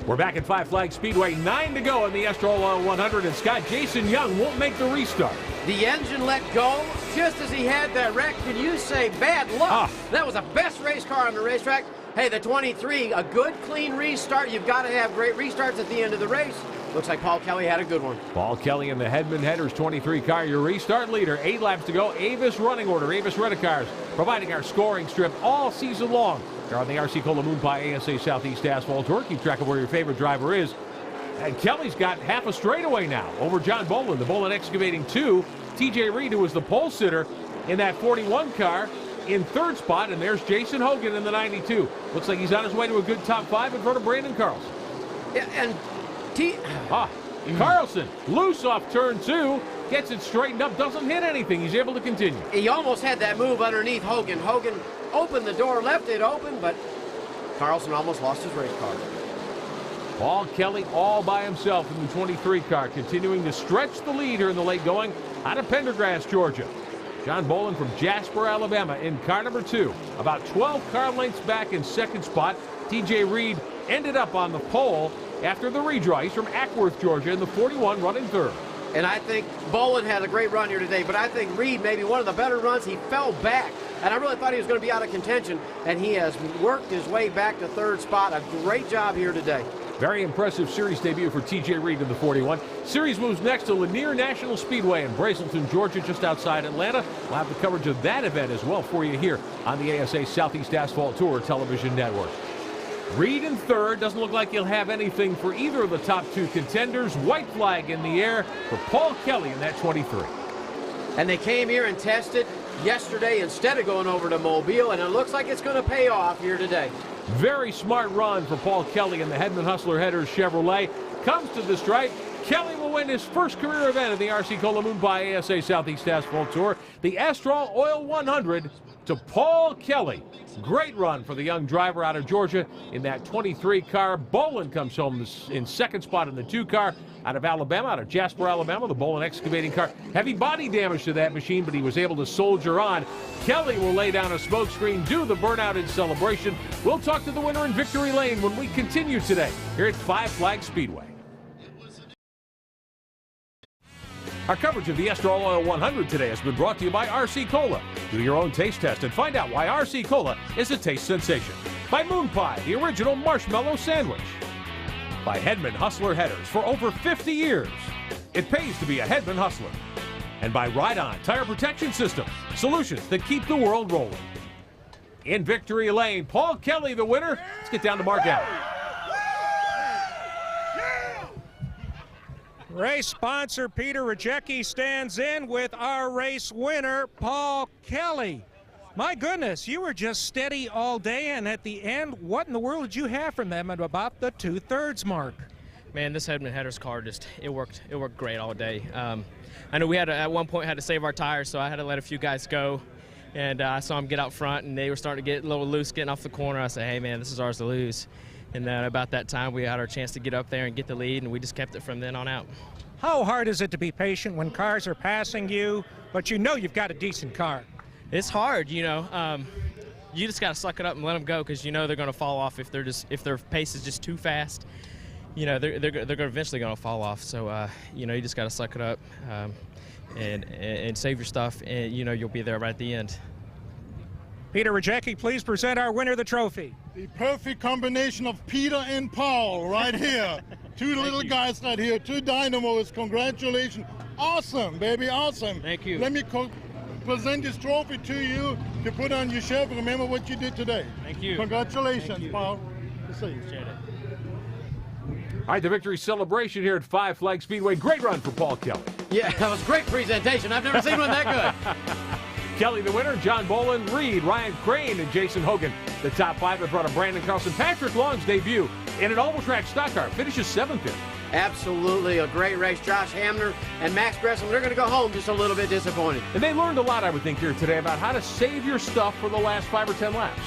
We're back at Five Flags Speedway, 9 to go in the Estrol Oil 100, and Scott, Jason Young won't make the restart. The engine let go just as he had that wreck. Can you say bad luck? That was the best race car on the racetrack. Hey, the 23, a good, clean restart. You've got to have great restarts at the end of the race. Looks like Paul Kelly had a good one. Paul Kelly in the Hedman Headers 23 car, your restart leader. 8 laps to go. Avis running order. Avis Rent-A-Cars providing our scoring strip all season long. They're on the RC Cola Moon Pie ASA Southeast Asphalt Tour. Keep track of where your favorite driver is. And Kelly's got half a straightaway now over John Boland. The Boland Excavating 2. TJ Reed, who was the pole sitter in that 41 car, in third spot. And there's Jason Hogan in the 92. Looks like he's on his way to a good top 5 in front of Brandon Carlson. Yeah, and Carlson, loose off turn 2, gets it straightened up, doesn't hit anything. He's able to continue. He almost had that move underneath Hogan. Hogan opened the door, left it open, but Carlson almost lost his race car. Paul Kelly all by himself in the 23 car, continuing to stretch the lead here in the late going out of Pendergrass, Georgia. John Boland from Jasper, Alabama in car number 2. About 12 car lengths back in second spot. TJ Reed ended up on the pole after the redraw. He's from Ackworth, Georgia in the 41, running third. And I think Boland had a great run here today, but I think Reed maybe one of the better runs. He fell back, and I really thought he was going to be out of contention, and he has worked his way back to third spot. A great job here today. Very impressive series debut for TJ Reed in the 41. Series moves next to Lanier National Speedway in Brazelton, Georgia, just outside Atlanta. We'll have the coverage of that event as well for you here on the ASA Southeast Asphalt Tour television network. Reed in third. Doesn't look like he'll have anything for either of the top 2 contenders. White flag in the air for Paul Kelly in that 23. And they came here and tested yesterday instead of going over to Mobile, and it looks like it's going to pay off here today. Very smart run for Paul Kelly in the Hedman Hustler Headers Chevrolet. Comes to the stripe. Kelly will win his first career event of the RC Cola Moon Pie ASA Southeast Asphalt Tour. The Estrol Oil 100 to Paul Kelly. Great run for the young driver out of Georgia in that 23 car. Boland comes home in second spot in the 2 car out of Alabama, out of Jasper, Alabama, the Boland Excavating car. Heavy body damage to that machine, but he was able to soldier on. Kelly will lay down a smokescreen, do the burnout in celebration. We'll talk to the winner in Victory Lane when we continue today here at Five Flags Speedway. Our coverage of the Estrol Oil 100 today has been brought to you by RC Cola. Do your own taste test and find out why RC Cola is a taste sensation. By Moon Pie, the original marshmallow sandwich. By Hedman Hustler Headers for over 50 years. It pays to be a Hedman Hustler. And by Ride On Tire Protection System, solutions that keep the world rolling. In Victory Lane, Paul Kelly the winner. Let's get down to Mark Allen. Race sponsor Peter Rajecki stands in with our race winner, Paul Kelly. My goodness, you were just steady all day, and at the end, what in the world did you have from them at about the 2/3 mark? Man, this Hedman Headers car it worked great all day. I know we had at one point had to save our tires, so I had to let a few guys go, and I saw them get out front, and they were starting to get a little loose getting off the corner. I said, hey man, this is ours to lose. And then about that time, we had our chance to get up there and get the lead, and we just kept it from then on out. How hard is it to be patient when cars are passing you, but you know you've got a decent car? It's hard, you know. You just got to suck it up and let them go, because you know they're going to fall off if their pace is just too fast. You know they're eventually going to fall off. So you know, you just got to suck it up and save your stuff, and you know you'll be there right at the end. Peter Rajecki, please present our winner the trophy. The perfect combination of Peter and Paul right here. Two little guys right here, 2 dynamos. Congratulations. Awesome, baby, awesome. Thank you. Let me present this trophy to you to put on your shelf. Remember what you did today. Thank you. Congratulations, Thank you. Paul. Let's see. Appreciate it. All right, the victory celebration here at Five Flags Speedway. Great run for Paul Kelly. Yeah, that was a great presentation. I've never seen one that good. Kelly the winner, John Boland, Reed, Ryan Crane, and Jason Hogan. The top 5 in front of Brandon Carlson. Patrick Long's debut in an oval track stock car finishes 7th here. Absolutely a great race. Josh Hamner and Max Gresham, they're going to go home just a little bit disappointed. And they learned a lot, I would think, here today about how to save your stuff for the last 5 or 10 laps.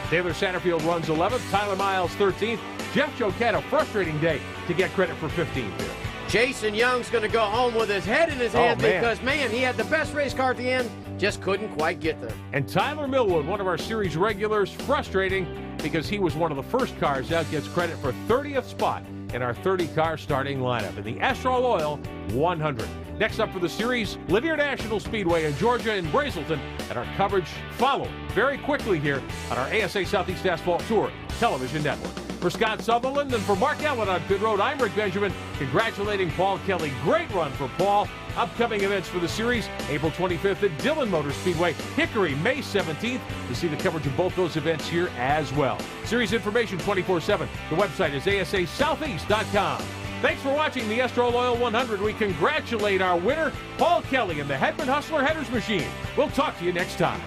Taylor Satterfield runs 11th, Tyler Miles 13th. Jeff Joquette, a frustrating day to get credit for 15th here. Jason Young's going to go home with his head in his hand because, man, he had the best race car at the end, just couldn't quite get there. And Tyler Millwood, one of our series regulars, frustrating because he was one of the first cars out, gets credit for 30th spot in our 30-car starting lineup in the Estrol Oil 100. Next up for the series, Linear National Speedway in Georgia in Brazelton, and our coverage follow very quickly here on our ASA Southeast Asphalt Tour television network. For Scott Sutherland and for Mark Allen on pit road, I'm Rick Benjamin, congratulating Paul Kelly. Great run for Paul. Upcoming events for the series, April 25th at Dillon Motor Speedway, Hickory, May 17th. You see the coverage of both those events here as well. Series information 24/7. The website is asasoutheast.com. Thanks for watching the Estrol Oil 100. We congratulate our winner, Paul Kelly, and the Hedman Hustler Headers Machine. We'll talk to you next time.